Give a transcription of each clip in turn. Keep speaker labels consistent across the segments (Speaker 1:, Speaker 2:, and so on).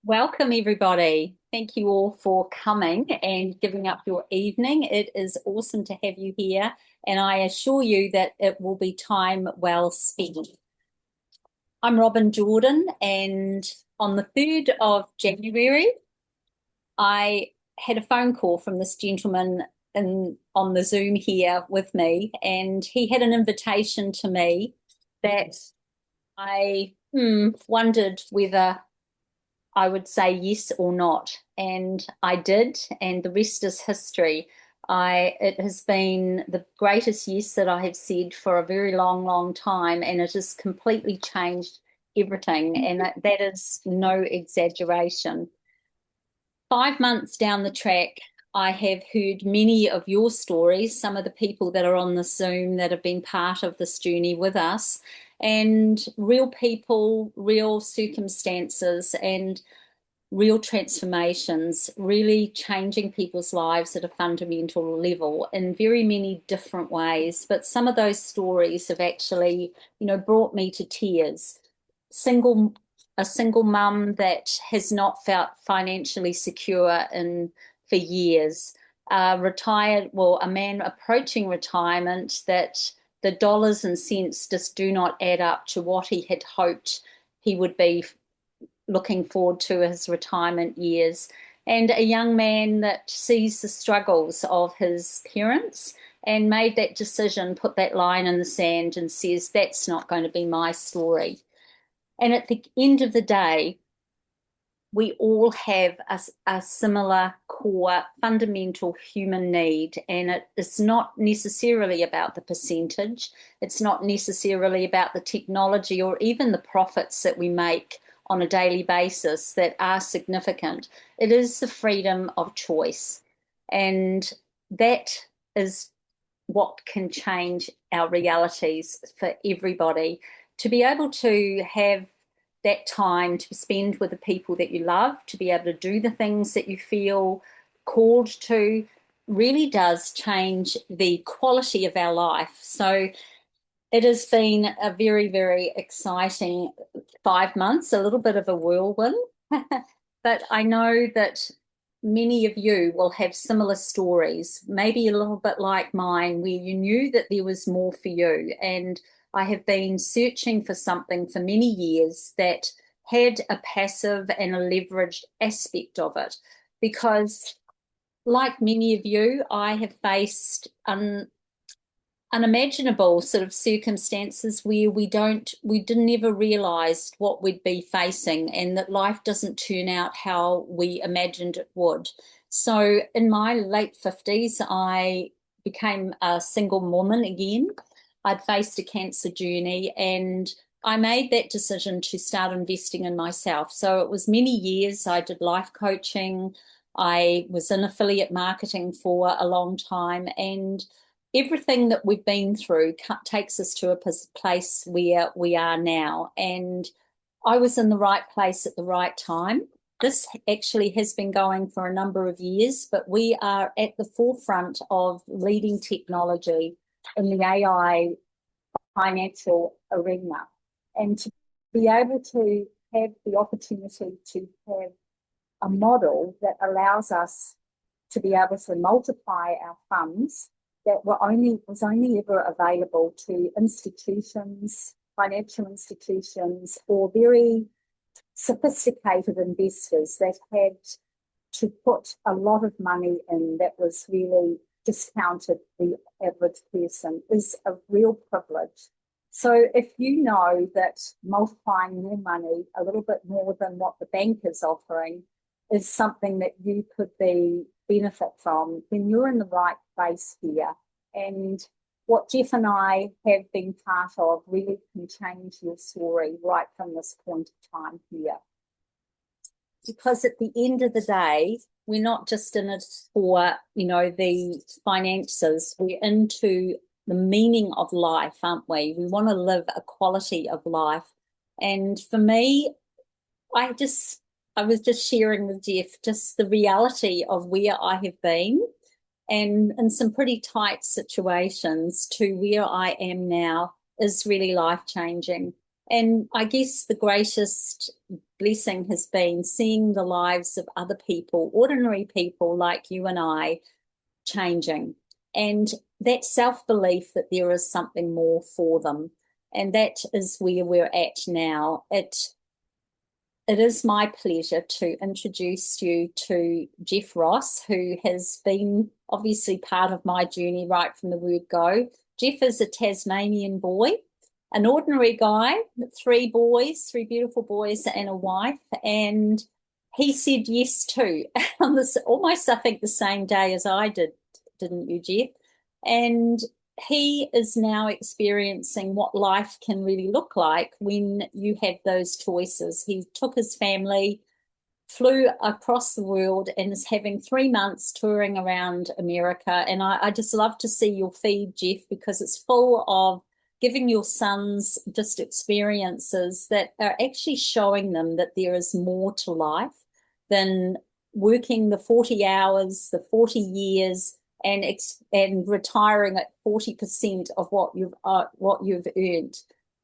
Speaker 1: Welcome, everybody. Thank you all for coming and giving up your evening. It is awesome to have you here, and I assure you that it will be time well spent. I'm Robyn Jordan, and on the 3rd of January, I had a phone call from this gentleman on the Zoom here with me, and he had an invitation to me that I wondered whether I would say yes or not. And I did, and the rest is history. It has been the greatest yes that I have said for a very long, long time, and it has completely changed everything. And that is no exaggeration. 5 months down the track, I have heard many of your stories, some of the people that are on the Zoom that have been part of this journey with us, and real people, real circumstances, and real transformations, really changing people's lives at a fundamental level in very many different ways. But some of those stories have actually, brought me to tears. A single mum that has not felt financially secure for years. A man approaching retirement that the dollars and cents just do not add up to what he had hoped he would be looking forward to his retirement years, and a young man that sees the struggles of his parents and made that decision, put that line in the sand and says, that's not going to be my story. And at the end of the day, we all have a similar core fundamental human need, and it is not necessarily about the percentage. It's not necessarily about the technology or even the profits that we make on a daily basis that are significant. It is the freedom of choice, and that is what can change our realities for everybody. To be able to have that time to spend with the people that you love, to be able to do the things that you feel called to, really does change the quality of our life. So it has been a very, very exciting 5 months, a little bit of a whirlwind. But I know that many of you will have similar stories, maybe a little bit like mine, where you knew that there was more for you. And I have been searching for something for many years that had a passive and a leveraged aspect of it. Because, like many of you, I have faced unimaginable sort of circumstances where we didn't ever realize what we'd be facing, and that life doesn't turn out how we imagined it would. So in my late 50s, I became a single woman again. I'd faced a cancer journey, and I made that decision to start investing in myself. So it was many years. I did life coaching. I was in affiliate marketing for a long time, and everything that we've been through takes us to a place where we are now. And I was in the right place at the right time. This actually has been going for a number of years, but we are at the forefront of leading technology in the AI financial arena. And to be able to have the opportunity to have a model that allows us to be able to multiply our funds that was only ever available to institutions, financial institutions, or very sophisticated investors that had to put a lot of money in that was really discounted the average person is a real privilege. So if you know that multiplying your money a little bit more than what the bank is offering is something that you could benefit from, then you're in the right place here. And what Jeff and I have been part of really can change your story right from this point of time here. Because at the end of the day, we're not just in it for, the finances. We're into the meaning of life, aren't we? We want to live a quality of life. And for me, I was just sharing with Jeff just the reality of where I have been, and in some pretty tight situations, to where I am now is really life-changing. And I guess the greatest blessing has been seeing the lives of other people, ordinary people like you and I, changing. And that self-belief that there is something more for them. And that is where we're at now. It is my pleasure to introduce you to Jeff Ross, who has been obviously part of my journey right from the word go. Jeff is a Tasmanian boy, an ordinary guy, three boys, three beautiful boys and a wife. And he said yes too, on this almost, I think, the same day as I did, didn't you, Jeff? And he is now experiencing what life can really look like when you have those choices. He took his family, flew across the world, and is having 3 months touring around America. And I just love to see your feed, Jeff, because it's full of giving your sons just experiences that are actually showing them that there is more to life than working the 40 hours, the 40 years, and retiring at 40% of what you've earned.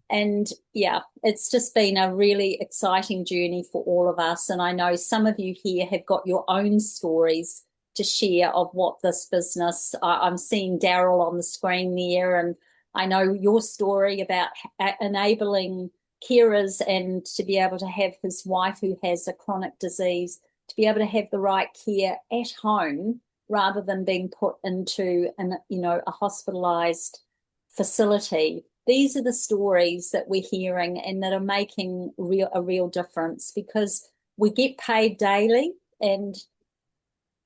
Speaker 1: And yeah, it's just been a really exciting journey for all of us. And I know some of you here have got your own stories to share of what this business. I'm seeing Daryl on the screen there, and I know your story about enabling carers and to be able to have his wife who has a chronic disease, to be able to have the right care at home rather than being put into a hospitalized facility. These are the stories that we're hearing and that are making a real difference, because we get paid daily, and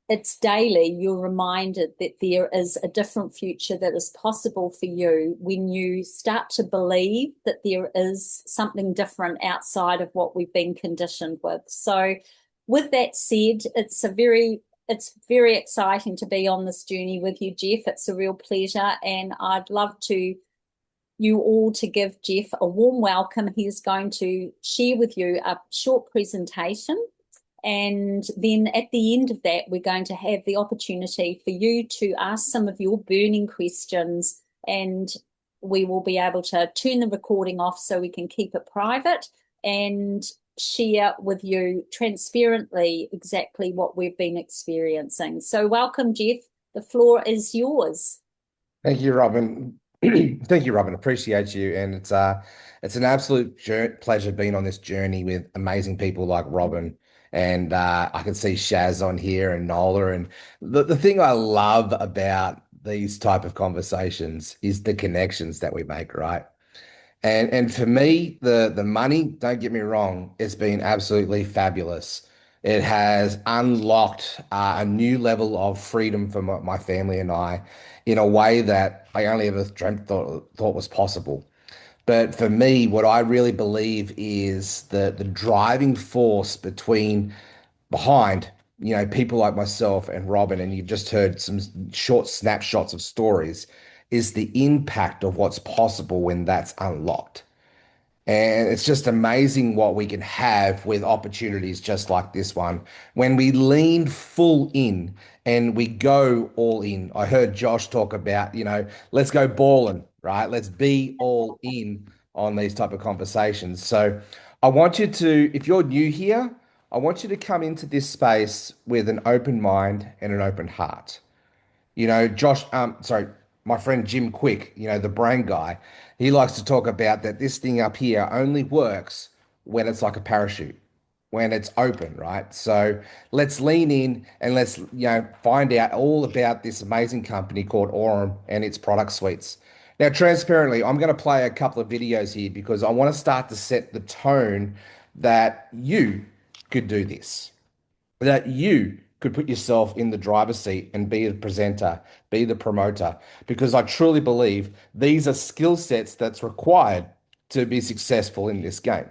Speaker 1: it's daily you're reminded that there is a different future that is possible for you when you start to believe that there is something different outside of what we've been conditioned with. So with that said, it's very exciting to be on this journey with you, Jeff. It's a real pleasure, and I'd love you all to give Jeff a warm welcome. He's going to share with you a short presentation, and then at the end of that, we're going to have the opportunity for you to ask some of your burning questions, and we will be able to turn the recording off so we can keep it private and share with you transparently exactly what we've been experiencing. So welcome, Jeff. The floor is yours.
Speaker 2: Thank you, Robyn. Thank you, Robyn. Appreciate you. And it's an absolute pleasure being on this journey with amazing people like Robyn. And I can see Shaz on here and Nola. And the thing I love about these type of conversations is the connections that we make, right? And for me, the money, don't get me wrong, it's been absolutely fabulous. It has unlocked a new level of freedom for my family and I in a way that I only ever thought was possible. But for me, what I really believe is the driving force behind, people like myself and Robyn, and you've just heard some short snapshots of stories, is the impact of what's possible when that's unlocked. And it's just amazing what we can have with opportunities just like this one. When we lean full in and we go all in. I heard Josh talk about, let's go balling, right? Let's be all in on these type of conversations. So I want you to, if you're new here, I want you to come into this space with an open mind and an open heart. My friend Jim Quick, the brain guy, he likes to talk about that this thing up here only works when it's like a parachute, when it's open, right? So let's lean in and let's, find out all about this amazing company called Aurum and its product suites. Now, transparently, I'm going to play a couple of videos here because I want to start to set the tone that you could do this, that you could put yourself in the driver's seat and be the presenter, be the promoter, because I truly believe these are skill sets that's required to be successful in this game.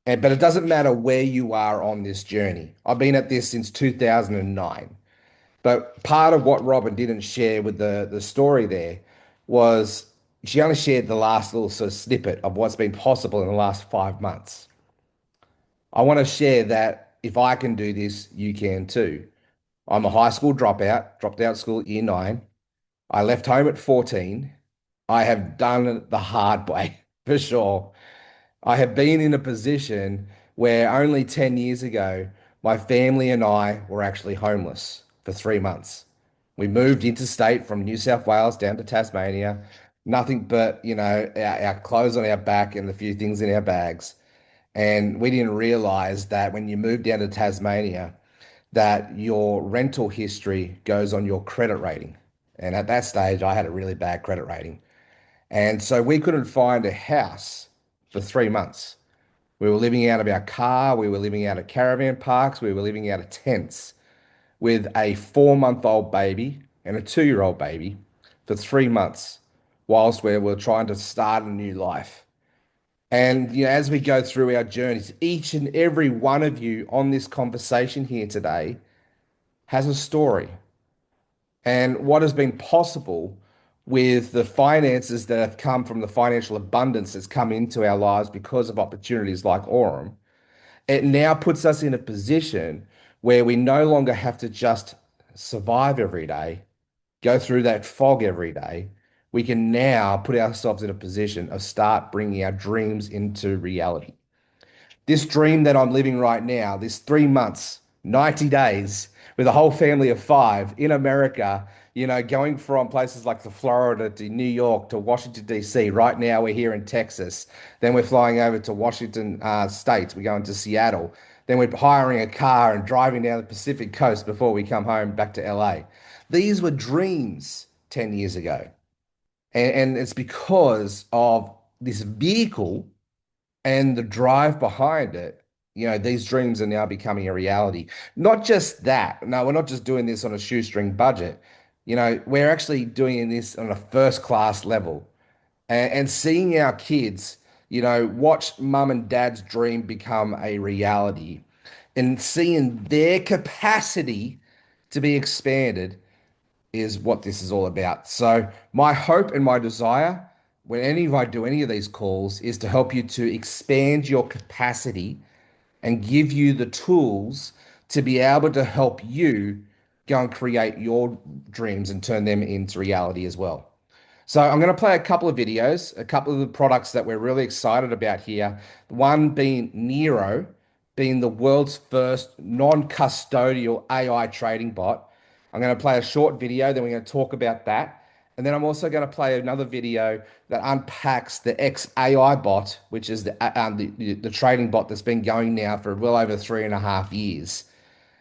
Speaker 2: But it doesn't matter where you are on this journey. I've been at this since 2009. But part of what Robyn didn't share with the story there was she only shared the last little sort of snippet of what's been possible in the last 5 months. I want to share that if I can do this, you can too. I'm a high school dropout, dropped out of school at year nine. I left home at 14. I have done it the hard way for sure. I have been in a position where only 10 years ago, my family and I were actually homeless for 3 months. We moved interstate from New South Wales down to Tasmania, nothing but, our clothes on our back and a few things in our bags. And we didn't realize that when you move down to Tasmania, that your rental history goes on your credit rating. And at that stage, I had a really bad credit rating. And so we couldn't find a house for 3 months. We were living out of our car, we were living out of caravan parks, we were living out of tents with a 4 month old baby and a 2 year old baby for 3 months whilst we were trying to start a new life. And as we go through our journeys, each and every one of you on this conversation here today has a story. And what has been possible with the finances that have come from the financial abundance that's come into our lives because of opportunities like Aurum, it now puts us in a position where we no longer have to just survive every day, go through that fog every day. We can now put ourselves in a position of start bringing our dreams into reality. This dream that I'm living right now, this 3 months, 90 days with a whole family of five in America, going from places like the Florida to New York to Washington, D.C. Right now, we're here in Texas. Then we're flying over to Washington State. We're going to Seattle. Then we're hiring a car and driving down the Pacific coast before we come home back to LA. These were dreams 10 years ago. And it's because of this vehicle and the drive behind it, these dreams are now becoming a reality. Not just that. No, we're not just doing this on a shoestring budget. We're actually doing this on a first class level and seeing our kids, watch mum and dad's dream become a reality and seeing their capacity to be expanded is what this is all about. So my hope and my desire when I do any of these calls is to help you to expand your capacity and give you the tools to be able to help you go and create your dreams and turn them into reality as well. So I'm going to play a couple of videos, a couple of the products that we're really excited about here. One being Neyro, being the world's first non-custodial AI trading bot. I'm going to play a short video, then we're going to talk about that. And then I'm also going to play another video that unpacks the XAI bot, which is the trading bot that's been going now for well over 3.5 years.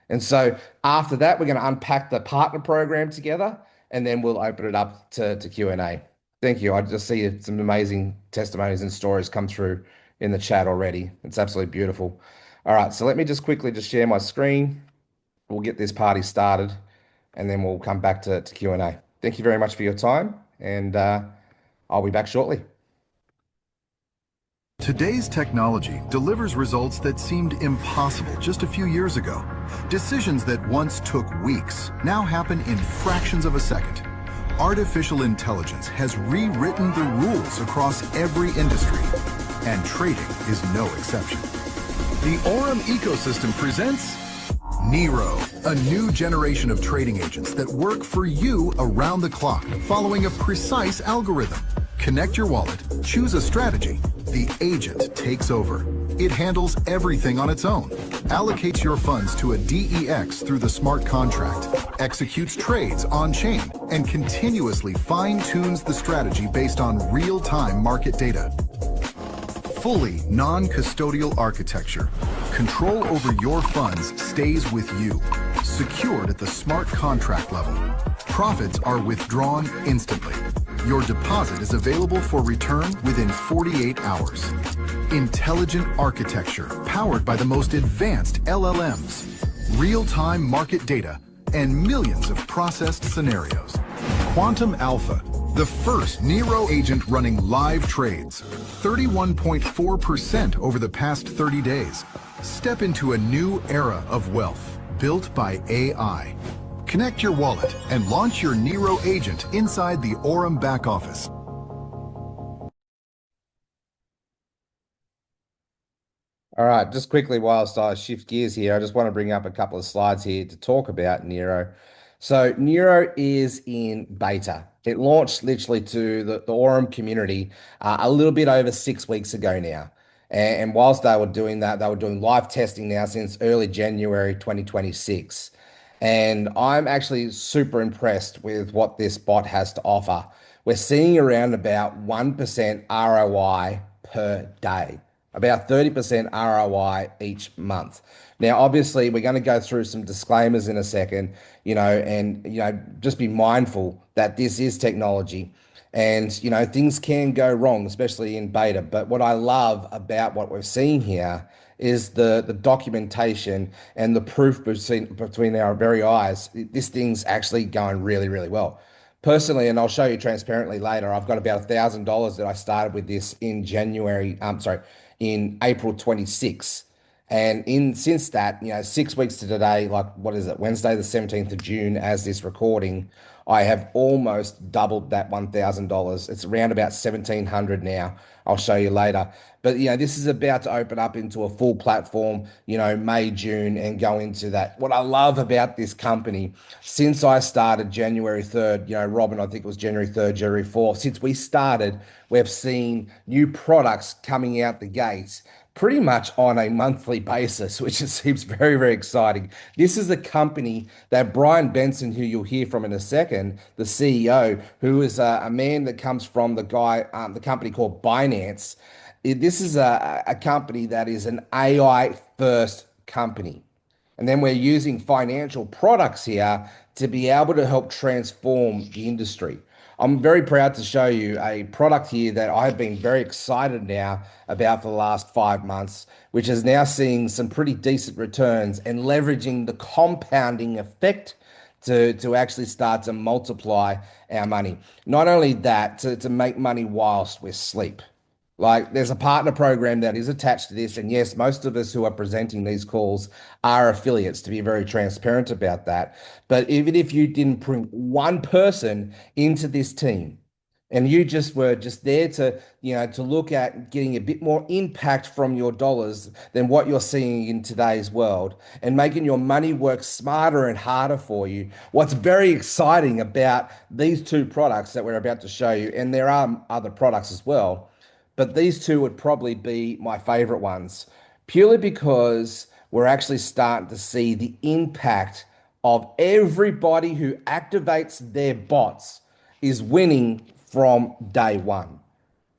Speaker 2: And so after that, we're going to unpack the partner program together, and then we'll open it up to Q&A. Thank you. I just see some amazing testimonies and stories come through in the chat already. It's absolutely beautiful. All right, so let me just quickly just share my screen. We'll get this party started, and then we'll come back to Q&A. Thank you very much for your time, and I'll be back shortly.
Speaker 3: Today's technology delivers results that seemed impossible just a few years ago. Decisions that once took weeks now happen in fractions of a second. Artificial intelligence has rewritten the rules across every industry, and trading is no exception. The Aurum ecosystem presents Neyro, a new generation of trading agents that work for you around the clock, following a precise algorithm. Connect your wallet, choose a strategy, the agent takes over. It handles everything on its own, allocates your funds to a DEX through the smart contract, executes trades on-chain, and continuously fine-tunes the strategy based on real-time market data. Fully non-custodial architecture. Control over your funds stays with you, secured at the smart contract level. Profits are withdrawn instantly. Your deposit is available for return within 48 hours. Intelligent architecture powered by the most advanced LLMs, real-time market data, and millions of processed scenarios. Quantum Alpha, the first Neyro agent running live trades, 31.4% over the past 30 days. Step into a new era of wealth built by AI. Connect your wallet and launch your Neyro agent inside the Aurum back office.
Speaker 2: All right, just quickly whilst I shift gears here, I just want to bring up a couple of slides here to talk about Neyro. So Neyro is in beta. It launched literally to the Aurum community a little bit over 6 weeks ago now. And whilst they were doing that, they were doing live testing now since early January 2026. And I'm actually super impressed with what this bot has to offer. We're seeing around about 1% ROI per day, about 30% ROI each month. Now, obviously, we're going to go through some disclaimers in a second, and, just be mindful that this is technology and, things can go wrong, especially in beta. But what I love about what we're seeing here is the documentation and the proof between our very eyes. This thing's actually going really, really well. Personally, and I'll show you transparently later, I've got about $1,000 that I started with this in in April 26. And since that, 6 weeks to today, like what is it, Wednesday, the 17th of June, as this recording, I have almost doubled that $1,000. It's around about 1,700 now. I'll show you later. But this is about to open up into a full platform, May, June, and go into that. What I love about this company, since I started January 3rd, Robyn, I think it was January 3rd, January 4th, since we started, we've seen new products coming out the gates pretty much on a monthly basis, which seems very, very exciting. This is a company that Brian Benson, who you'll hear from in a second, the CEO, who is a man that comes from the company called Binance. This is a company that is an AI first company. And then we're using financial products here to be able to help transform the industry. I'm very proud to show you a product here that I've been very excited now about for the last 5 months, which is now seeing some pretty decent returns and leveraging the compounding effect to actually start to multiply our money. Not only that, to make money whilst we sleep. Like there's a partner program that is attached to this. And yes, most of us who are presenting these calls are affiliates, to be very transparent about that. But even if you didn't bring one person into this team and you just were just there to look at getting a bit more impact from your dollars than what you're seeing in today's world and making your money work smarter and harder for you. What's very exciting about these two products that we're about to show you, and there are other products as well, but these two would probably be my favorite ones, purely because we're actually starting to see the impact of everybody who activates their bots is winning from day one.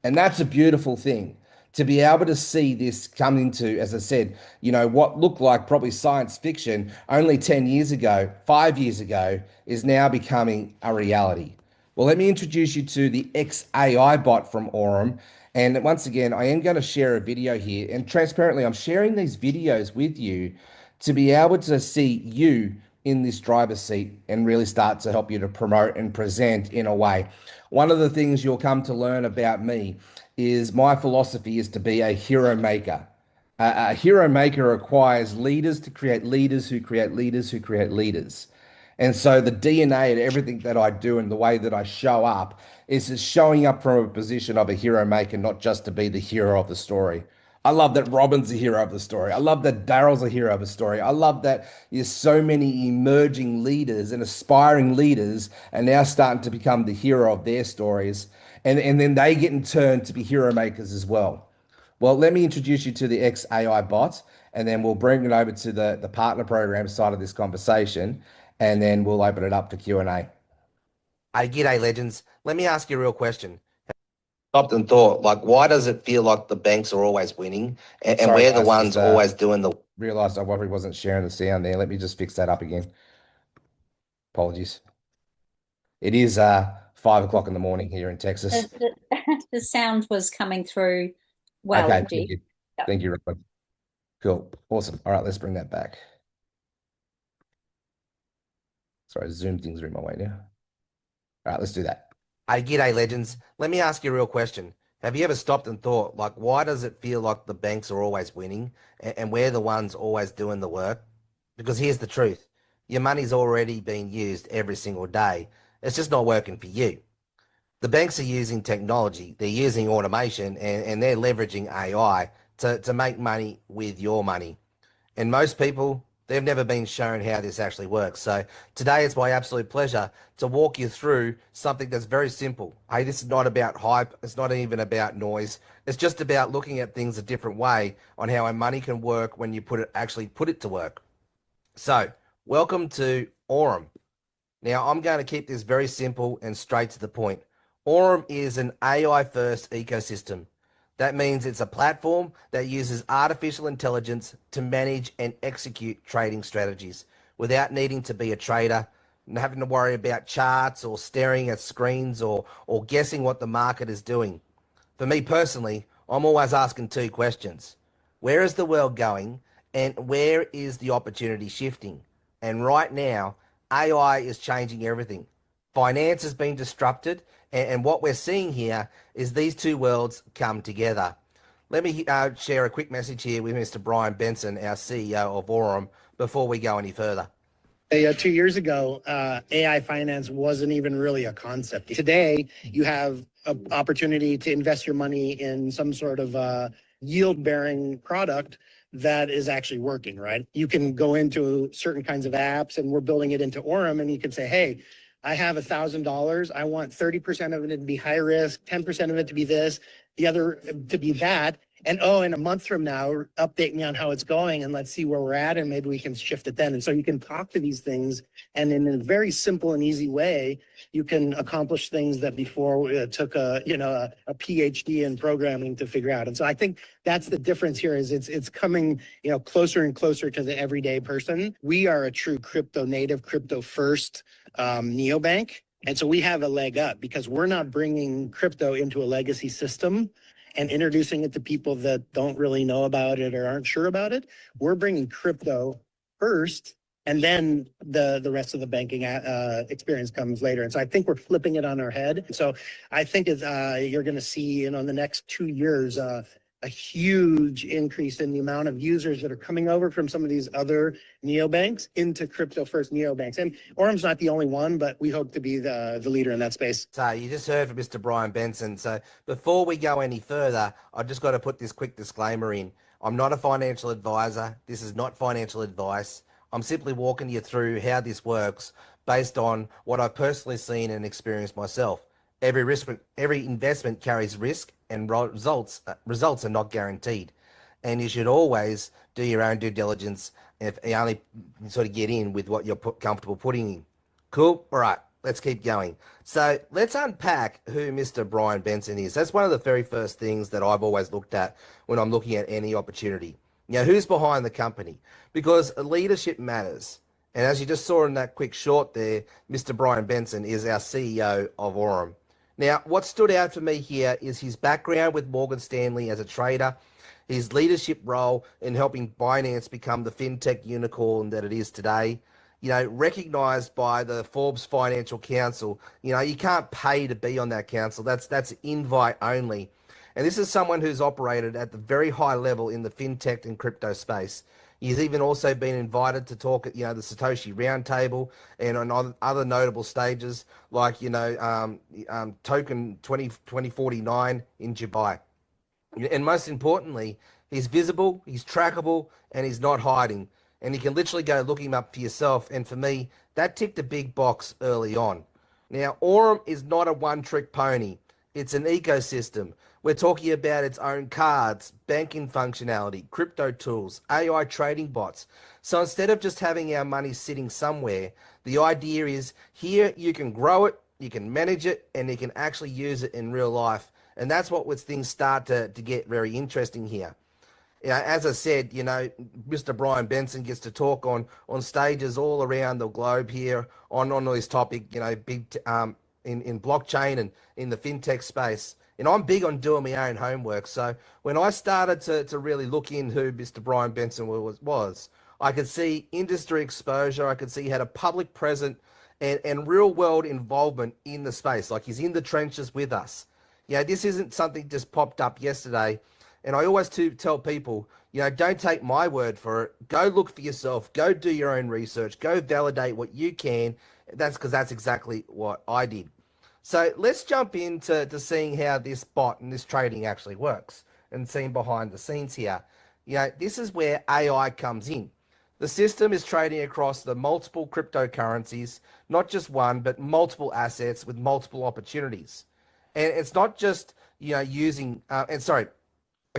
Speaker 2: And that's a beautiful thing to be able to see this come into, as I said, what looked like probably science fiction only 10 years ago, 5 years ago, is now becoming a reality. Well, let me introduce you to the XAI bot from Aurum. And once again, I am going to share a video here. And transparently, I'm sharing these videos with you to be able to see you in this driver's seat and really start to help you to promote and present in a way. One of the things you'll come to learn about me is my philosophy is to be a hero maker. A hero maker requires leaders to create leaders who create leaders who create leaders. And so the DNA and everything that I do and the way that I show up is just showing up from a position of a hero maker, not just to be the hero of the story. I love that Robyn's a hero of the story. I love that Daryl's a hero of the story. I love that there's so many emerging leaders and aspiring leaders are now starting to become the hero of their stories. And then they get in turn to be hero makers as well. Well, let me introduce you to the XAI bot, and then we'll bring it over to the partner program side of this conversation, and then we'll open it up for Q&A. Hey, g'day, legends. Let me ask you a real question. Stopped and thought, like, why does it feel like the banks are always winning and
Speaker 4: Sorry,
Speaker 2: we're the
Speaker 4: guys,
Speaker 2: ones
Speaker 4: just,
Speaker 2: always doing the...
Speaker 4: Realized I probably wasn't sharing the sound there. Let me just fix that up again. Apologies. It is 5 o'clock in the morning here in Texas.
Speaker 1: The sound was coming through well,
Speaker 4: Okay,
Speaker 1: indeed.
Speaker 4: thank you.
Speaker 1: Yep.
Speaker 4: Thank you, Robyn. Cool. Awesome. All right, let's bring that back. Sorry, Zoom things are in my way now. All right, let's do that.
Speaker 2: Hey, g'day, legends. Let me ask you a real question. Have you ever stopped and thought, like, why does it feel like the banks are always winning and we're the ones always doing the work? Because here's the truth. Your money's already being used every single day. It's just not working for you. The banks are using technology, they're using automation, and they're leveraging AI to make money with your money. And most people, they've never been shown how this actually works. So today it's my absolute pleasure to walk you through something that's very simple. Hey, this is not about hype. It's not even about noise. It's just about looking at things a different way on how our money can work when you actually put it to work. So welcome to Aurum. Now, I'm going to keep this very simple and straight to the point. Aurum is an AI-first ecosystem. That means it's a platform that uses artificial intelligence to manage and execute trading strategies without needing to be a trader and having to worry about charts or staring at screens or guessing what the market is doing. For me personally, I'm always asking two questions. Where is the world going and where is the opportunity shifting? And right now, AI is changing everything. Finance has been disrupted, and what we're seeing here is these two worlds come together. Let me share a quick message here with Mr. Brian Benson, our CEO of Aurum, before we go any further.
Speaker 5: 2 years ago, AI finance wasn't even really a concept. Today, you have an opportunity to invest your money in some sort of yield-bearing product that is actually working, right? You can go into certain kinds of apps, and we're building it into Aurum, and you can say, hey, I have $1,000. I want 30% of it to be high risk, 10% of it to be this, the other to be that. And in a month from now, update me on how it's going and let's see where we're at and maybe we can shift it then. And so you can talk to these things, and in a very simple and easy way, you can accomplish things that before it took a PhD in programming to figure out. And so I think that's the difference here is it's coming closer and closer to the everyday person. We are a true crypto native, crypto first neobank. And so we have a leg up because we're not bringing crypto into a legacy system and introducing it to people that don't really know about it or aren't sure about it. We're bringing crypto first, and then the rest of the banking experience comes later. And so I think we're flipping it on our head. So I think you're going to see in the next 2 years a huge increase in the amount of users that are coming over from some of these other neobanks into crypto first neobanks. And Aurum's not the only one, but we hope to be the leader in that space.
Speaker 2: So you just heard from Mr. Brian Benson. So before we go any further, I've just got to put this quick disclaimer in. I'm not a financial advisor. This is not financial advice. I'm simply walking you through how this works based on what I've personally seen and experienced myself. Every investment carries risk, and results are not guaranteed. And you should always do your own due diligence if you only sort of get in with what you're comfortable putting in. Cool? All right, let's keep going. So let's unpack who Mr. Brian Benson is. That's one of the very first things that I've always looked at when I'm looking at any opportunity. Who's behind the company? Because leadership matters. And as you just saw in that quick short there, Mr. Brian Benson is our CEO of Aurum. Now, what stood out for me here is his background with Morgan Stanley as a trader, his leadership role in helping Binance become the fintech unicorn that it is today, recognized by the Forbes Financial Council. You can't pay to be on that council. That's invite only. And this is someone who's operated at the very high level in the fintech and crypto space. He's even also been invited to talk at, the Satoshi Roundtable and on other notable stages like, Token 2049 in Dubai. And most importantly, he's visible, he's trackable, and he's not hiding. And you can literally go look him up for yourself. And for me, that ticked a big box early on. Now, Aurum is not a one-trick pony. It's an ecosystem. We're talking about its own cards, banking functionality, crypto tools, AI trading bots. So instead of just having our money sitting somewhere, the idea is here you can grow it, you can manage it, and you can actually use it in real life. And that's what things start to get very interesting here. As I said, Mr. Brian Benson gets to talk on stages all around the globe here on this topic, big in blockchain and in the fintech space. And I'm big on doing my own homework. So when I started to really look in who Mr. Brian Benson was, I could see industry exposure. I could see he had a public presence and real world involvement in the space. Like he's in the trenches with us. This isn't something just popped up yesterday. And I always tell people, don't take my word for it. Go look for yourself. Go do your own research. Go validate what you can. That's exactly what I did. So let's jump into seeing how this bot and this trading actually works and seeing behind the scenes here. This is where AI comes in. The system is trading across the multiple cryptocurrencies, not just one, but multiple assets with multiple opportunities. And it's not just, using, and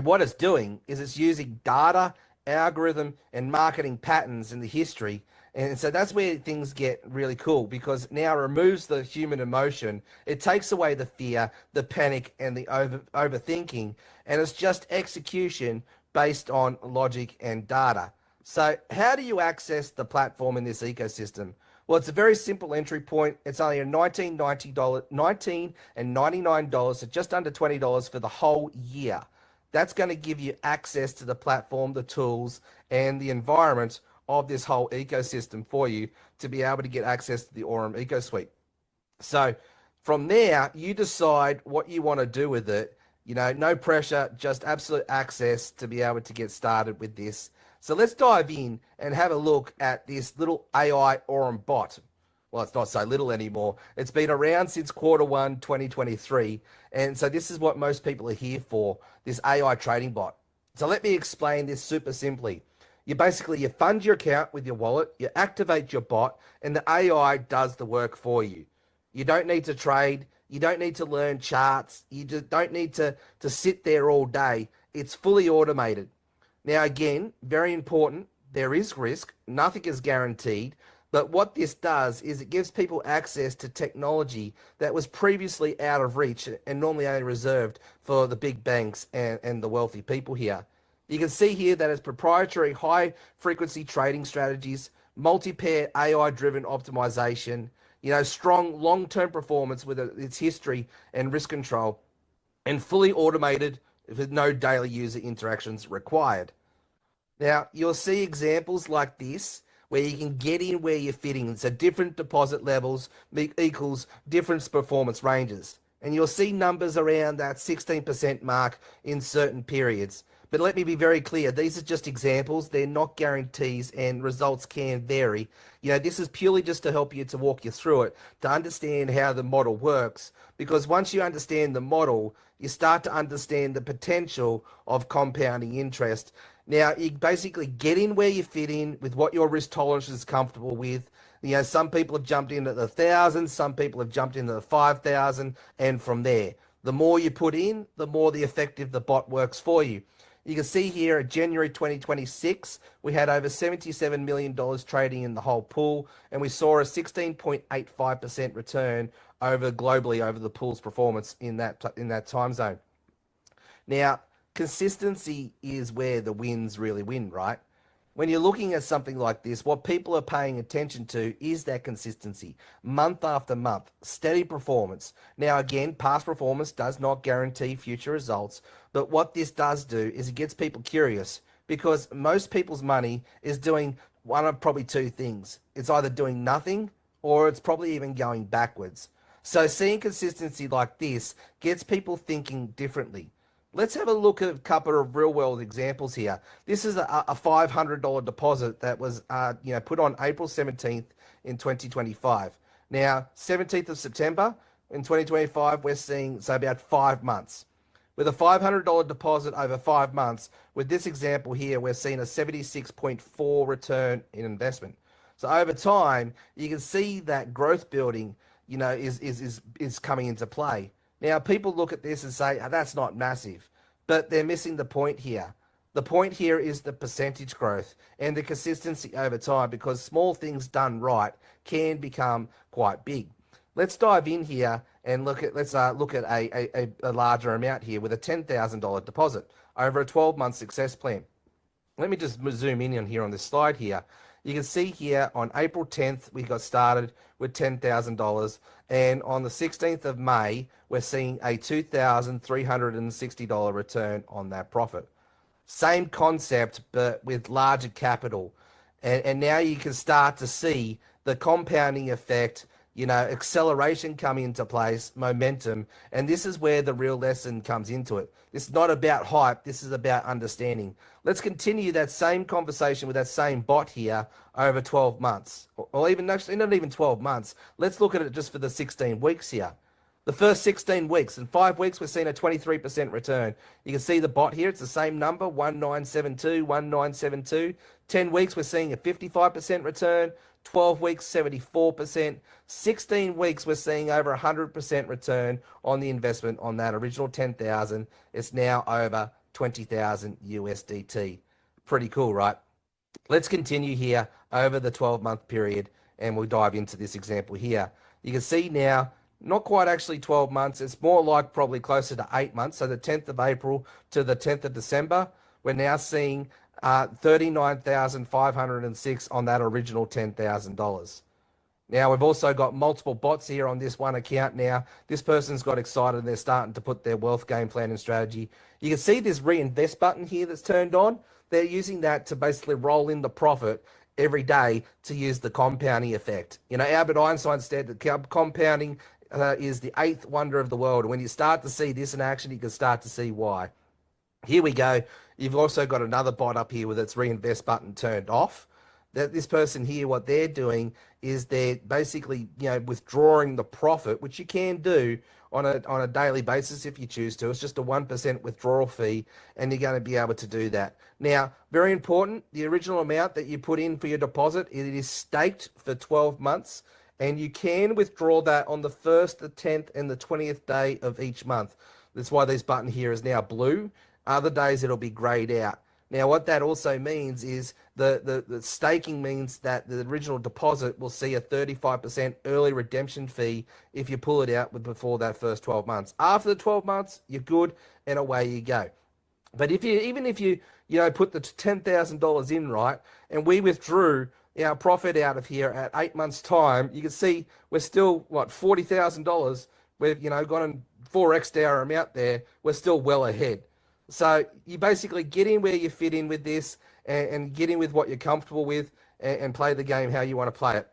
Speaker 2: what it's doing is it's using data, algorithm, and marketing patterns in the history. And so that's where things get really cool, because now it removes the human emotion. It takes away the fear, the panic, and the overthinking. And it's just execution based on logic and data. So how do you access the platform in this ecosystem? Well, it's a very simple entry point. It's only a $19.99, so just under $20 for the whole year. That's going to give you access to the platform, the tools, and the environment of this whole ecosystem for you to be able to get access to the Aurum EcoSuite. So from there, you decide what you want to do with it. No pressure, just absolute access to be able to get started with this. So let's dive in and have a look at this little AI Aurum bot. Well, it's not so little anymore. It's been around since Q1 2023. And so this is what most people are here for, this AI trading bot. So let me explain this super simply. You fund your account with your wallet, you activate your bot, and the AI does the work for you. You don't need to trade. You don't need to learn charts. You just don't need to sit there all day. It's fully automated. Now, again, very important, there is risk. Nothing is guaranteed. But what this does is it gives people access to technology that was previously out of reach and normally only reserved for the big banks and the wealthy people here. You can see here that it's proprietary high-frequency trading strategies, multi-pair AI-driven optimization, strong long-term performance with its history and risk control, and fully automated with no daily user interactions required. Now, you'll see examples like this where you can get in where you're fitting. So different deposit levels equals different performance ranges. And you'll see numbers around that 16% mark in certain periods. But let me be very clear, these are just examples. They're not guarantees, and results can vary. This is purely just to help you, to walk you through it, to understand how the model works. Because once you understand the model, you start to understand the potential of compounding interest. Now, you basically get in where you fit in with what your risk tolerance is comfortable with. Some people have jumped in at the 1,000, some people have jumped into the 5,000, and from there, the more you put in, the more the effective the bot works for you. You can see here at January 2026, we had over $77 million trading in the whole pool, and we saw a 16.85% return globally over the pool's performance in that time zone. Now, consistency is where the wins really win, right? When you're looking at something like this, what people are paying attention to is that consistency, month after month, steady performance. Now, again, past performance does not guarantee future results, but what this does do is it gets people curious, because most people's money is doing one of probably two things. It's either doing nothing, or it's probably even going backwards. So seeing consistency like this gets people thinking differently. Let's have a look at a couple of real-world examples here. This is a $500 deposit that was put on April 17th in 2025. Now, 17th of September in 2025, we're seeing, so about 5 months. With a $500 deposit over 5 months, with this example here, we're seeing a 76.4 return in investment. So over time, you can see that growth building, is coming into play. Now, people look at this and say, oh, that's not massive, but they're missing the point here. The point here is the percentage growth and the consistency over time, because small things done right can become quite big. Let's dive in here and look at a larger amount here with a $10,000 deposit over a 12-month success plan. Let me just zoom in on here on this slide here. You can see here on April 10th, we got started with $10,000. And on the 16th of May, we're seeing a $2,360 return on that profit. Same concept, but with larger capital. And now you can start to see the compounding effect, acceleration coming into place, momentum. And this is where the real lesson comes into it. This is not about hype. This is about understanding. Let's continue that same conversation with that same bot here over 12 months, or even actually not even 12 months. Let's look at it just for the 16 weeks here. The first 16 weeks. In 5 weeks, we're seeing a 23% return. You can see the bot here. It's the same number, 1972, 1972. 10 weeks, we're seeing a 55% return. 12 weeks, 74%. 16 weeks, we're seeing over 100% return on the investment on that original 10,000. It's now over 20,000 USDT. Pretty cool, right? Let's continue here over the 12-month period, and we'll dive into this example here. You can see now, not quite actually 12 months. It's more like probably closer to 8 months. So the 10th of April to the 10th of December, we're now seeing 39,506 on that original $10,000. Now, we've also got multiple bots here on this one account now. This person's got excited and they're starting to put their wealth game plan and strategy. You can see this reinvest button here that's turned on. They're using that to basically roll in the profit every day to use the compounding effect. You know, Albert Einstein said that compounding is the 8th wonder of the world. And when you start to see this in action, you can start to see why. Here we go. You've also got another bot up here with its reinvest button turned off. That this person here, what they're doing is they're basically, withdrawing the profit, which you can do on a daily basis if you choose to. It's just a 1% withdrawal fee, and you're going to be able to do that. Now, very important, the original amount that you put in for your deposit, it is staked for 12 months, and you can withdraw that on the 1st, the 10th, and the 20th day of each month. That's why this button here is now blue. Other days it'll be grayed out. Now, what that also means is the staking means that the original deposit will see a 35% early redemption fee if you pull it out before that first 12 months. After the 12 months, you're good, and away you go. But even if you put the $10,000 in, right, and we withdrew our profit out of here at 8 months' time, you can see we're still, $40,000. We've, got a 4x our amount there. We're still well ahead. So you basically get in where you fit in with this and get in with what you're comfortable with and play the game how you want to play it.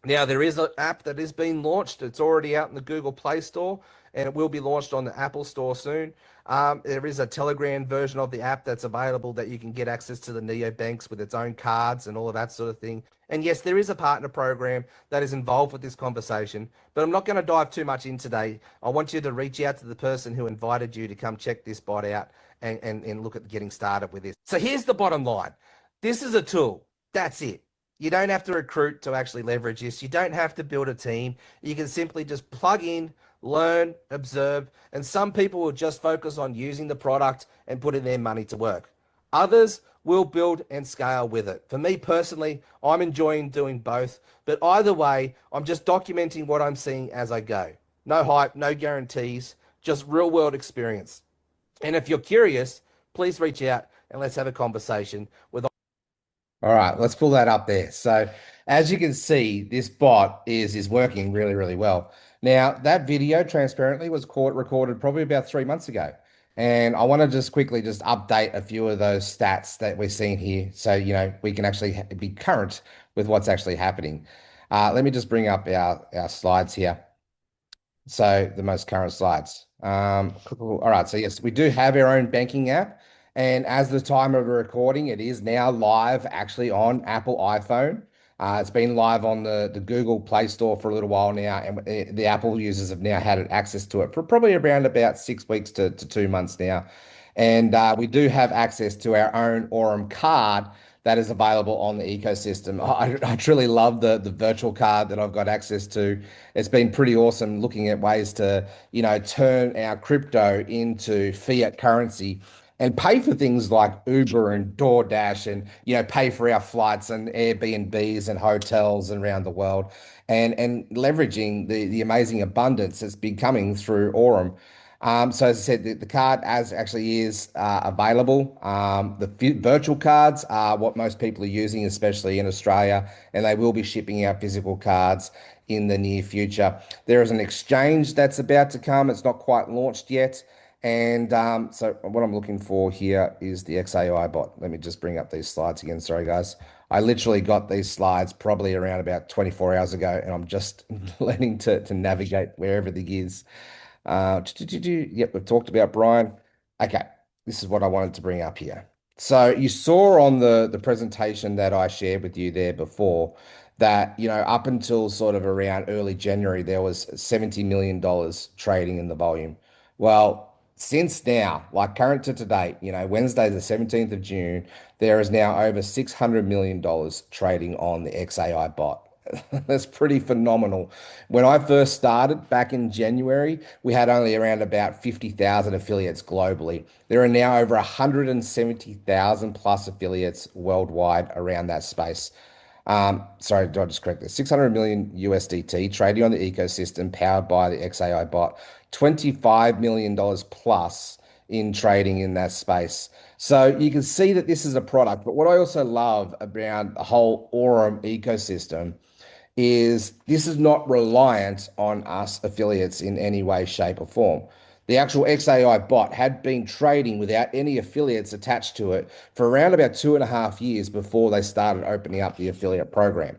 Speaker 2: Now, there is an app that is being launched. It's already out in the Google Play Store, and it will be launched on the Apple Store soon. There is a Telegram version of the app that's available that you can get access to the neobanks with its own cards and all of that sort of thing. And yes, there is a partner program that is involved with this conversation, but I'm not going to dive too much in today. I want you to reach out to the person who invited you to come check this bot out and look at getting started with this. So here's the bottom line. This is a tool. That's it. You don't have to recruit to actually leverage this. You don't have to build a team. You can simply just plug in, learn, observe, and some people will just focus on using the product and putting their money to work. Others will build and scale with it. For me personally, I'm enjoying doing both, but either way, I'm just documenting what I'm seeing as I go. No hype, no guarantees, just real world experience. And if you're curious, please reach out and let's have a conversation with.
Speaker 4: All right, let's pull that up there. So as you can see, this bot is working really, really well. Now, that video transparently was recorded probably about 3 months ago. And I want to just quickly just update a few of those stats that we're seeing here so, we can actually be current with what's actually happening. Let me just bring up our slides here. So the most current slides. Cool. All right, so yes, we do have our own banking app. And as the time of recording, it is now live actually on Apple iPhone. It's been live on the Google Play Store for a little while now, and the Apple users have now had access to it for probably around about 6 weeks to 2 months now. And we do have access to our own Aurum card that is available on the ecosystem. I truly love the virtual card that I've got access to. It's been pretty awesome looking at ways to, turn our crypto into fiat currency and pay for things like Uber and DoorDash and, pay for our flights and Airbnbs and hotels around the world and leveraging the amazing abundance that's been coming through Aurum. So as I said, the card actually is available. The virtual cards are what most people are using, especially in Australia, and they will be shipping out physical cards in the near future. There is an exchange that's about to come. It's not quite launched yet. And so what I'm looking for here is the XAI bot. Let me just bring up these slides again. Sorry, guys. I literally got these slides probably around about 24 hours ago, and I'm just learning to navigate where everything is. Yep, we've talked about Brian. Okay, this is what I wanted to bring up here. So you saw on the presentation that I shared with you there before
Speaker 2: that, up until sort of around early January, there was $70 million trading in the volume. Well, since now, like current to today, Wednesday, the 17th of June, there is now over $600 million trading on the XAI bot. That's pretty phenomenal. When I first started back in January, we had only around about 50,000 affiliates globally. There are now over 170,000 plus affiliates worldwide around that space. Sorry, did I just correct this? 600 million USDT trading on the ecosystem powered by the XAI bot, $25 million plus in trading in that space. So you can see that this is a product. But what I also love about the whole Aurum ecosystem is this is not reliant on us affiliates in any way, shape, or form. The actual XAI bot had been trading without any affiliates attached to it for around about 2.5 years before they started opening up the affiliate program.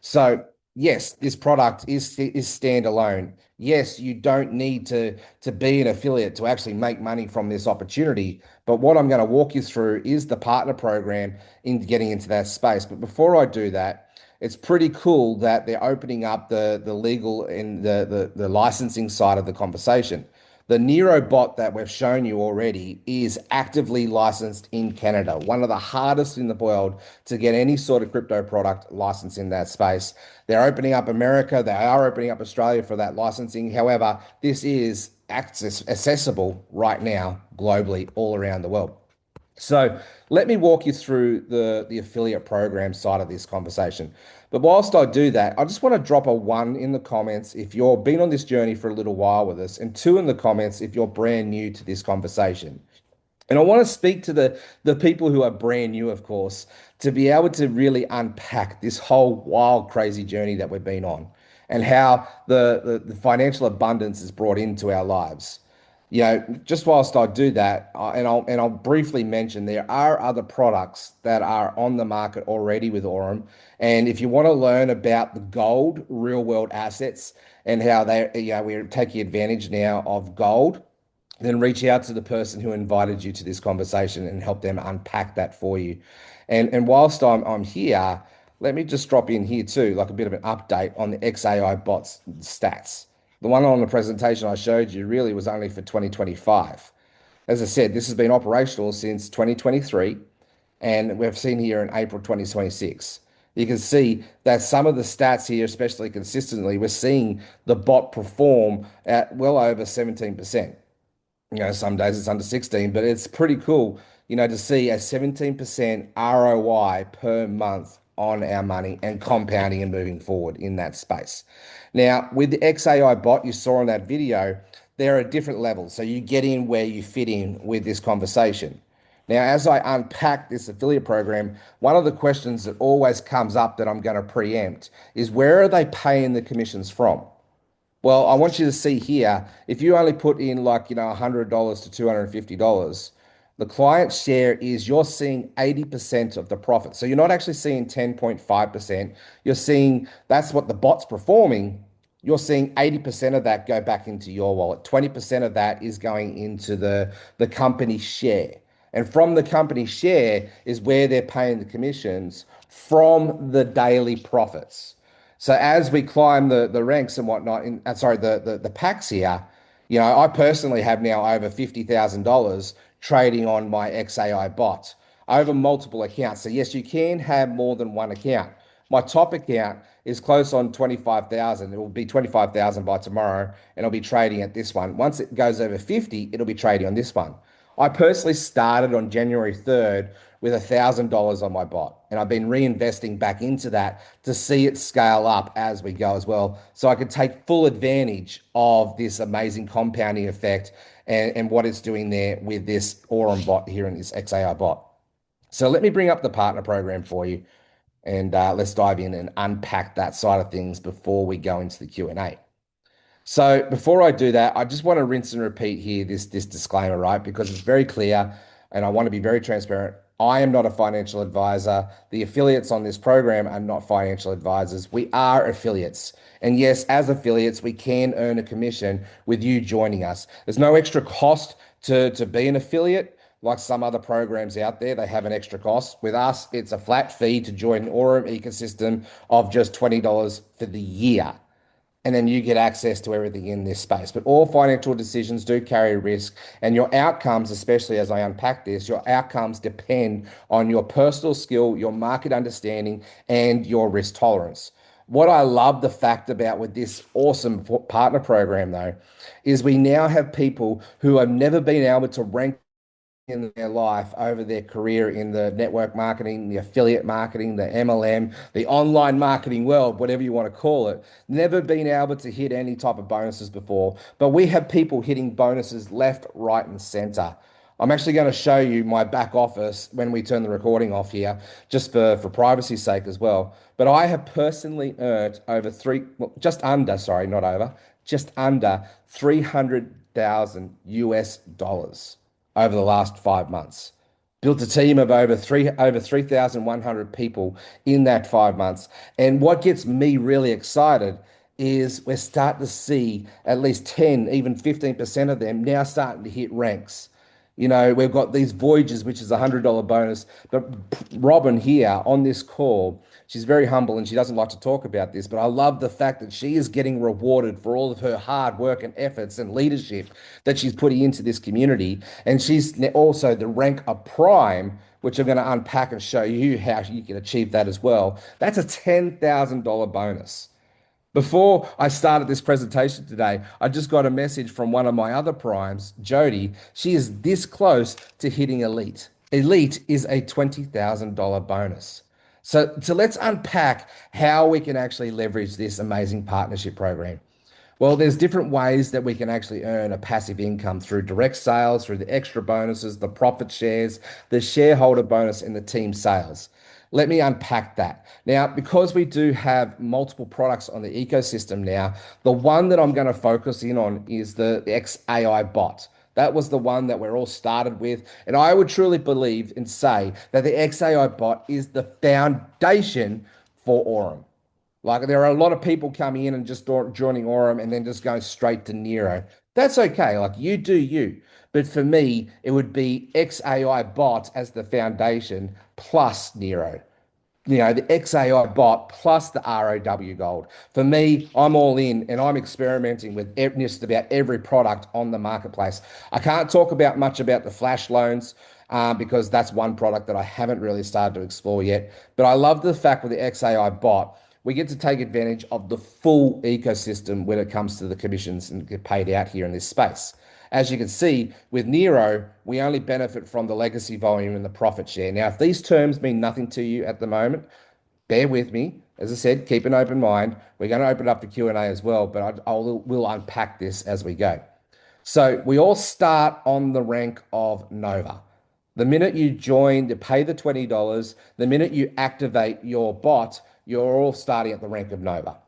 Speaker 2: So yes, this product is standalone. Yes, you don't need to be an affiliate to actually make money from this opportunity. But what I'm going to walk you through is the partner program in getting into that space. But before I do that, it's pretty cool that they're opening up the legal and the licensing side of the conversation. The Neyro bot that we've shown you already is actively licensed in Canada, one of the hardest in the world to get any sort of crypto product licensed in that space. They're opening up America. They are opening up Australia for that licensing. However, this is accessible right now globally all around the world. So let me walk you through the affiliate program side of this conversation. But whilst I do that, I just want to drop a 1 in the comments if you've been on this journey for a little while with us, and 2 in the comments if you're brand new to this conversation. And I want to speak to the people who are brand new, of course, to be able to really unpack this whole wild, crazy journey that we've been on and how the financial abundance is brought into our lives. Just whilst I do that, I'll briefly mention there are other products that are on the market already with Aurum, and if you want to learn about the gold real world assets and how we're taking advantage now of gold, then reach out to the person who invited you to this conversation and help them unpack that for you. And whilst I'm here, let me just drop in here too, like a bit of an update on the XAI bots stats. The one on the presentation I showed you really was only for 2025. As I said, this has been operational since 2023, and we've seen here in April 2026. You can see that some of the stats here, especially consistently, we're seeing the bot perform at well over 17%. Some days it's under 16, but it's pretty cool, to see a 17% ROI per month on our money and compounding and moving forward in that space. Now, with the XAI bot you saw in that video, there are different levels. So you get in where you fit in with this conversation. Now, as I unpack this affiliate program, one of the questions that always comes up that I'm going to preempt is where are they paying the commissions from? Well, I want you to see here, if you only put in $100 to $250, the client share is you're seeing 80% of the profit. So you're not actually seeing 10.5%. You're seeing that's what the bot's performing. You're seeing 80% of that go back into your wallet. 20% of that is going into the company share. And from the company share is where they're paying the commissions from the daily profits. So as we climb the ranks and whatnot, the packs here, I personally have now over $50,000 trading on my XAI bot over multiple accounts. So yes, you can have more than one account. My top account is close on 25,000. It will be 25,000 by tomorrow, and I'll be trading at this one. Once it goes over 50, it'll be trading on this one. I personally started on January 3rd with $1,000 on my bot, and I've been reinvesting back into that to see it scale up as we go as well, so I could take full advantage of this amazing compounding effect and what it's doing there with this Aurum bot here in this XAI bot. So let me bring up the partner program for you, and let's dive in and unpack that side of things before we go into the Q&A. So before I do that, I just want to rinse and repeat here this disclaimer, right? Because it's very clear and I want to be very transparent. I am not a financial advisor. The affiliates on this program are not financial advisors. We are affiliates. And yes, as affiliates, we can earn a commission with you joining us. There's no extra cost to be an affiliate. like some other programs out there, they have an extra cost. With us, it's a flat fee to join an Aurum ecosystem of just $20 for the year. And then you get access to everything in this space. But all financial decisions do carry risk, and your outcomes, especially as I unpack this, your outcomes depend on your personal skill, your market understanding, and your risk tolerance. What I love the fact about with this awesome partner program, though, is we now have people who have never been able to rank in their life over their career in the network marketing, the affiliate marketing, the MLM, the online marketing world, whatever you want to call it, never been able to hit any type of bonuses before. But we have people hitting bonuses left, right, and center. I'm actually going to show you my back office when we turn the recording off here, just for privacy's sake as well. But I have personally earned just under 300,000 US dollars over the last 5 months. Built a team of over 3,100 people in that 5 months. And what gets me really excited is we're starting to see at least 10, even 15% of them now starting to hit ranks. You know, we've got these voyages, which is a $100 bonus. But Robyn here on this call, she's very humble and she doesn't like to talk about this, but I love the fact that she is getting rewarded for all of her hard work and efforts and leadership that she's putting into this community. And she's also the rank of Prime, which I'm going to unpack and show you how you can achieve that as well. That's a $10,000 bonus. Before I started this presentation today, I just got a message from one of my other primes, Jody. She is this close to hitting elite. Elite is a $20,000 bonus. So let's unpack how we can actually leverage this amazing partnership program. Well, there's different ways that we can actually earn a passive income through direct sales, through the extra bonuses, the profit shares, the shareholder bonus, and the team sales. Let me unpack that. Now, because we do have multiple products on the ecosystem now, the one that I'm going to focus in on is the XAI bot. That was the one that we're all started with. And I would truly believe and say that the XAI bot is the foundation for Aurum. Like, there are a lot of people coming in and just joining Aurum and then just going straight to Neyro. That's okay. Like, you do you. But for me, it would be XAI bot as the foundation plus Neyro. You know, the XAI bot plus the ROW gold. For me, I'm all in and I'm experimenting with just about every product on the marketplace. I can't talk about much about the flash loans because that's one product that I haven't really started to explore yet. But I love the fact with the XAI bot, we get to take advantage of the full ecosystem when it comes to the commissions and get paid out here in this space. As you can see, with Neyro, we only benefit from the legacy volume and the profit share. Now, if these terms mean nothing to you at the moment, bear with me. As I said, keep an open mind. We're going to open up the Q&A as well, but we'll unpack this as we go. So we all start on the rank of Nova. The minute you join, you pay the $20. The minute you activate your bot, you're all starting at the rank of Nova.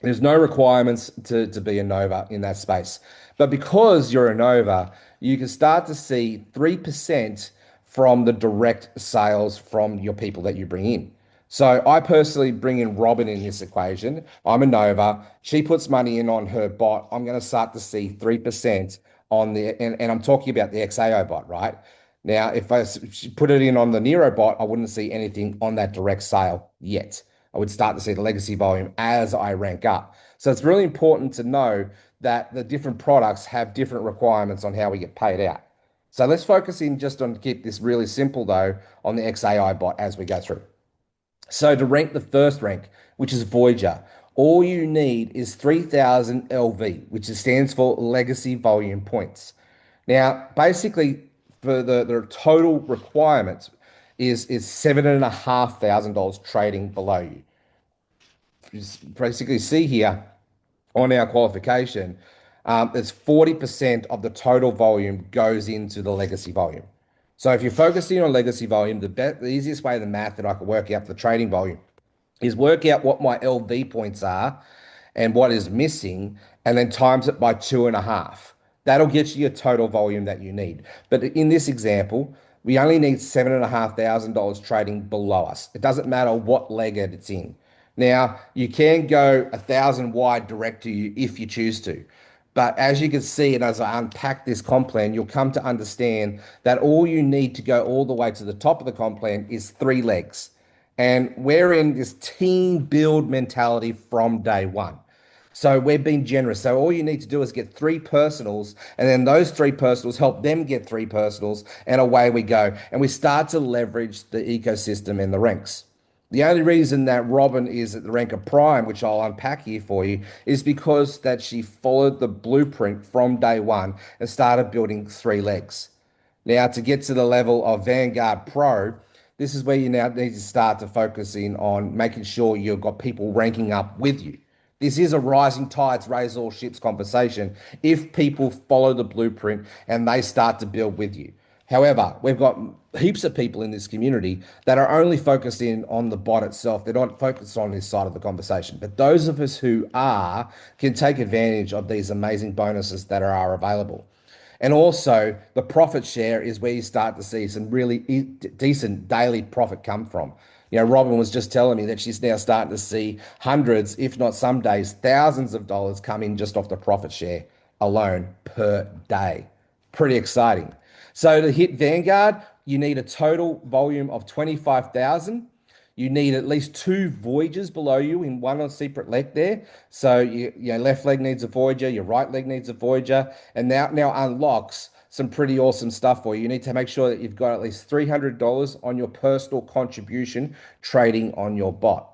Speaker 2: There's no requirements to be a Nova in that space. But because you're a Nova, you can start to see 3% from the direct sales from your people that you bring in. So I personally bring in Robyn in this equation. I'm a Nova. She puts money in on her bot. I'm going to start to see 3% on and I'm talking about the XAO bot, right? Now, if I put it in on the Neyro bot, I wouldn't see anything on that direct sale yet. I would start to see the legacy volume as I rank up. So it's really important to know that the different products have different requirements on how we get paid out. So let's focus in just on keep this really simple though on the XAI bot as we go through. So to rank the first rank, which is Voyager, all you need is 3,000 LV, which stands for legacy volume points. Now, basically for the total requirements is $7,500 trading below you. You basically see here on our qualification, there's 40% of the total volume goes into the legacy volume. So if you're focusing on legacy volume, the easiest way the math that I can work out for the trading volume is work out what my LV points are and what is missing, and then times it by 2.5. That'll get you your total volume that you need. But in this example, we only need $7,500 trading below us. It doesn't matter what leg it's in. Now, you can go 1,000 wide direct to you if you choose to. But as you can see, and as I unpack this comp plan, you'll come to understand that all you need to go all the way to the top of the comp plan is 3 legs. And we're in this team build mentality from day one. So we're being generous. So all you need to do is get 3 personals, and then those 3 personals help them get 3 personals, and away we go. And we start to leverage the ecosystem and the ranks. The only reason that Robyn is at the rank of Prime, which I'll unpack here for you, is because that she followed the blueprint from day one and started building 3 legs. Now, to get to the level of Vanguard Pro, this is where you now need to start to focus in on making sure you've got people ranking up with you. This is a rising tides raise all ships conversation if people follow the blueprint and they start to build with you. However, we've got heaps of people in this community that are only focused in on the bot itself. They're not focused on this side of the conversation. But those of us who are can take advantage of these amazing bonuses that are available. And also, the profit share is where you start to see some really decent daily profit come from. You know, Robyn was just telling me that she's now starting to see hundreds, if not some days, thousands of dollars come in just off the profit share alone per day. Pretty exciting. So to hit Vanguard, you need a total volume of 25,000. You need at least 2 voyagers below you in one separate leg there. So your left leg needs a voyager, your right leg needs a voyager, and now unlocks some pretty awesome stuff for you. You need to make sure that you've got at least $300 on your personal contribution trading on your bot.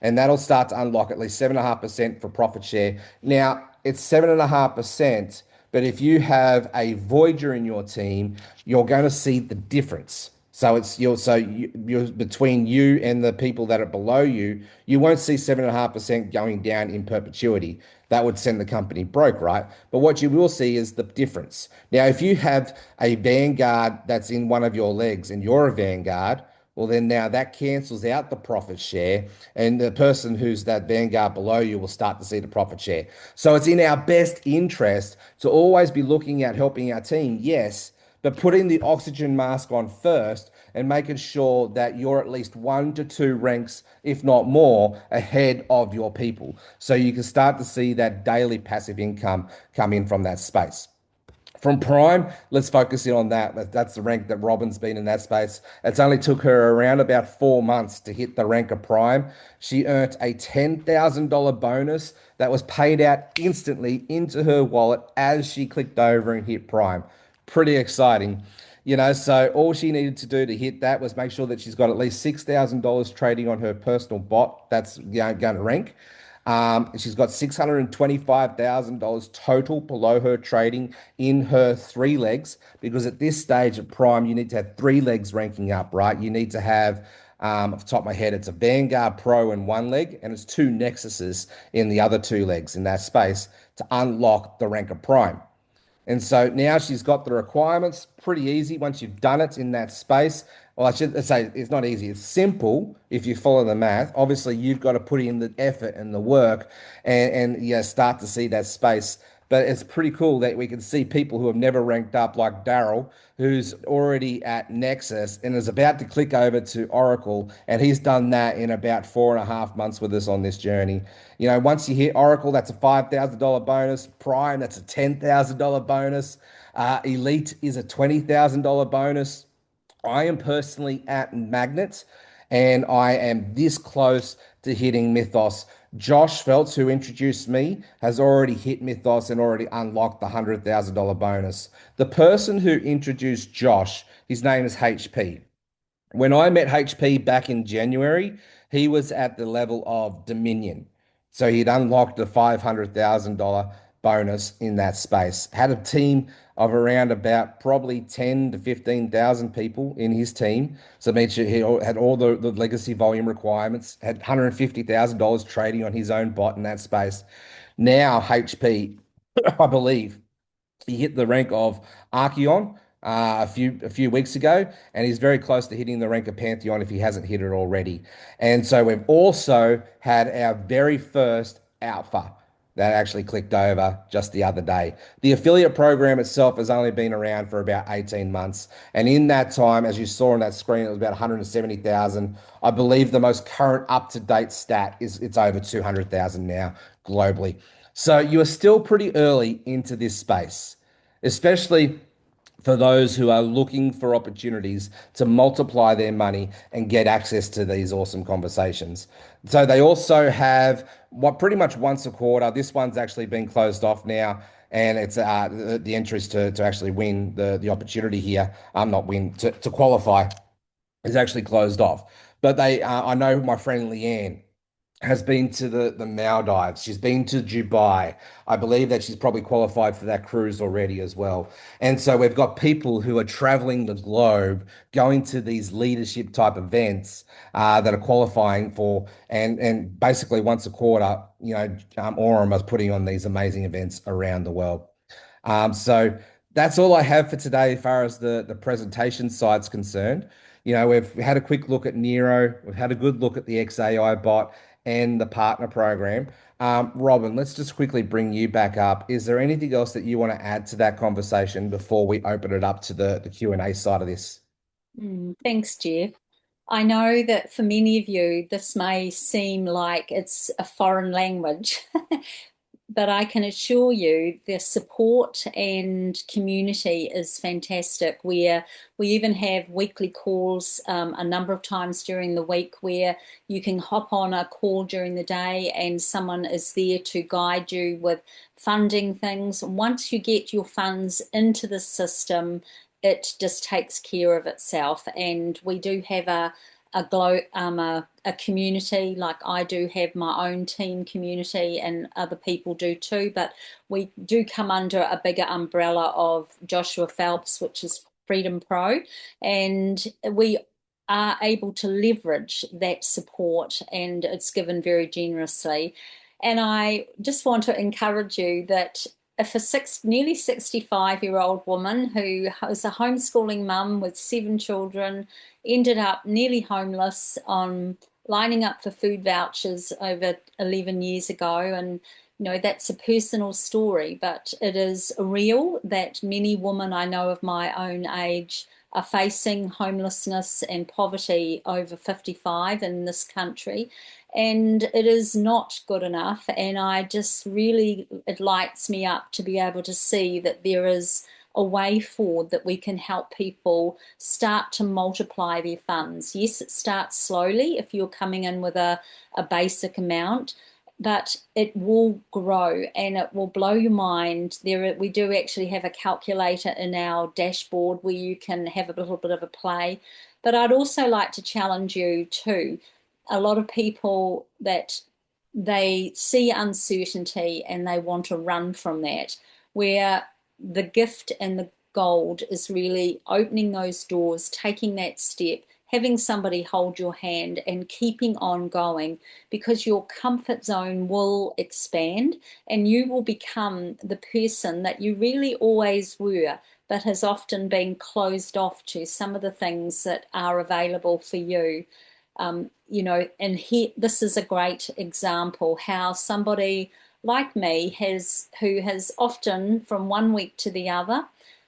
Speaker 2: And that'll start to unlock at least 7.5% for profit share. Now, it's 7.5%, but if you have a voyager in your team, you're going to see the difference. So you're between you and the people that are below you, you won't see 7.5% going down in perpetuity. That would send the company broke, right? But what you will see is the difference. Now, if you have a Vanguard that's in one of your legs and you're a Vanguard, well, then now that cancels out the profit share, and the person who's that Vanguard below you will start to see the profit share. So it's in our best interest to always be looking at helping our team, yes, but putting the oxygen mask on first and making sure that you're at least 1 to 2 ranks, if not more, ahead of your people. So you can start to see that daily passive income come in from that space. From Prime, let's focus in on that. That's the rank that Robyn's been in that space. It's only took her around about 4 months to hit the rank of Prime. She earned a $10,000 bonus that was paid out instantly into her wallet as she clicked over and hit Prime. Pretty exciting. You know, so all she needed to do to hit that was make sure that she's got at least $6,000 trading on her personal bot. That's going to rank. She's got $625,000 total below her trading in her 3 legs, because at this stage of Prime, you need to have 3 legs ranking up, right? You need to have, off the top of my head, it's a Vanguard Pro in 1 leg, and it's 2 Nexuses in the other 2 legs in that space to unlock the rank of Prime. And so now she's got the requirements. Pretty easy once you've done it in that space. Well, I should say it's not easy. It's simple if you follow the math. Obviously, you've got to put in the effort and the work and start to see that space. But it's pretty cool that we can see people who have never ranked up, like Daryl, who's already at Nexus and is about to click over to Oracle. And he's done that in about 4.5 months with us on this journey. You know, once you hit Oracle, that's a $5,000 bonus. Prime, that's a $10,000 bonus. Elite is a $20,000 bonus. I am personally at Magnet, and I am this close to hitting Mythos. Josh Feltz, who introduced me, has already hit Mythos and already unlocked the $100,000 bonus. The person who introduced Josh, his name is HP. When I met HP back in January, he was at the level of Dominion. So he'd unlocked the $500,000 bonus in that space. Had a team of around about probably 10 to 15,000 people in his team. So he had all the legacy volume requirements, had $150,000 trading on his own bot in that space. Now HP, I believe, he hit the rank of Archeon a few weeks ago, and he's very close to hitting the rank of Pantheon if he hasn't hit it already. And so we've also had our very first alpha that actually clicked over just the other day. The affiliate program itself has only been around for about 18 months. And in that time, as you saw on that screen, it was about 170,000. I believe the most current up-to-date stat is it's over 200,000 now globally. So you are still pretty early into this space, especially for those who are looking for opportunities to multiply their money and get access to these awesome conversations. So they also have what pretty much once a quarter. This one's actually been closed off now, and it's the entries to actually win the opportunity here. Not win to qualify is actually closed off. But they, I know my friend Leanne has been to the Maldives. She's been to Dubai. I believe that she's probably qualified for that cruise already as well. And so we've got people who are traveling the globe, going to these leadership type events that are qualifying for, and basically once a quarter, Aurum is putting on these amazing events around the world. So that's all I have for today as far as the presentation side's concerned. We've had a quick look at Neyro. We've had a good look at the XAI bot and the partner program. Robyn, let's just quickly bring you back up. Is there anything else that you want to add to that conversation before we open it up to the Q&A side of this?
Speaker 1: Thanks, Jeff. I know that for many of you, this may seem like it's a foreign language, but I can assure you the support and community is fantastic. We even have weekly calls a number of times during the week where you can hop on a call during the day and someone is there to guide you with funding things. Once you get your funds into the system, it just takes care of itself. And we do have a community, like I do have my own team community and other people do too, but we do come under a bigger umbrella of Joshua Phelps, which is Freedom Pro, and we are able to leverage that support and it's given very generously. And I just want to encourage you that if a nearly 65-year-old woman who was a homeschooling mum with 7 children ended up nearly homeless on lining up for food vouchers over 11 years ago, and that's a personal story, but it is real that many women I know of my own age are facing homelessness and poverty over 55 in this country. And it is not good enough. And it lights me up to be able to see that there is a way forward that we can help people start to multiply their funds. Yes, it starts slowly if you're coming in with a basic amount, but it will grow and it will blow your mind. We do actually have a calculator in our dashboard where you can have a little bit of a play. But I'd also like to challenge you too. A lot of people that they see uncertainty and they want to run from that, where the gift and the gold is really opening those doors, taking that step, having somebody hold your hand and keeping on going, because your comfort zone will expand and you will become the person that you really always were, but has often been closed off to some of the things that are available for you. And here, this is a great example how somebody like me who has often from one week to the other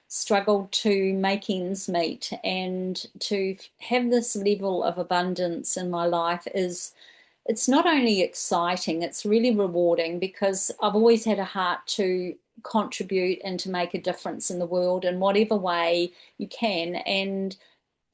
Speaker 1: struggled to make ends meet, and to have this level of abundance in my life it's not only exciting, it's really rewarding, because I've always had a heart to contribute and to make a difference in the world in whatever way you can, and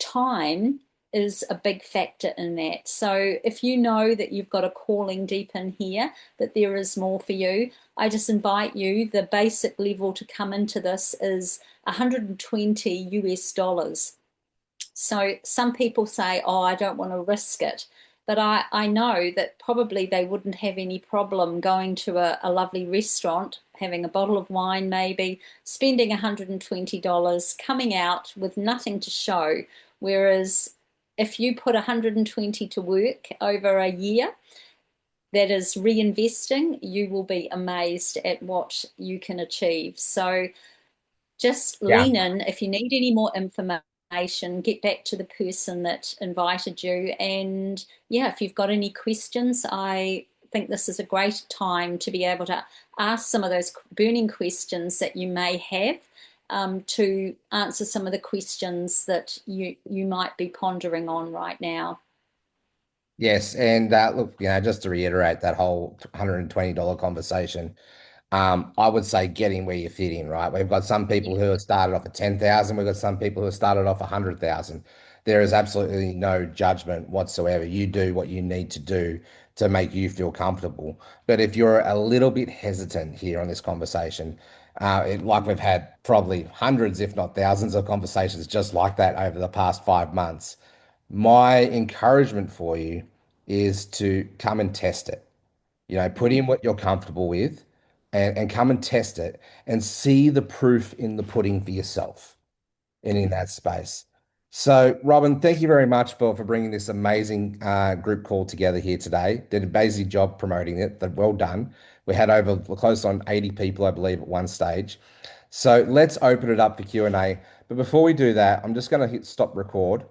Speaker 1: time is a big factor in that. So if you know that you've got a calling deep in here, that there is more for you, I just invite you. The basic level to come into this is 120 US dollars. So some people say, oh, I don't want to risk it. But I know that probably they wouldn't have any problem going to a lovely restaurant, having a bottle of wine maybe, spending $120, coming out with nothing to show. Whereas if you put 120 to work over a year, that is reinvesting, you will be amazed at what you can achieve. So just lean in. If you need any more information, get back to the person that invited you. And if you've got any questions, I think this is a great time to be able to ask some of those burning questions that you may have, to answer some of the questions that you might be pondering on right now.
Speaker 2: Yes, and look, just to reiterate that whole $120 conversation, I would say get in where you fit in, right? We've got some people who have started off at 10,000. We've got some people who have started off 100,000. There is absolutely no judgment whatsoever. You do what you need to do to make you feel comfortable. But if you're a little bit hesitant here on this conversation, like we've had probably hundreds, if not thousands of conversations just like that over the past 5 months, my encouragement for you is to come and test it. Put in what you're comfortable with and come and test it and see the proof in the pudding for yourself and in that space. So, Robyn, thank you very much for bringing this amazing group call together here today. Did a basic job promoting it. Well done. We had over close on 80 people, I believe, at one stage. So let's open it up for Q&A. But before we do that, I'm just going to hit stop record.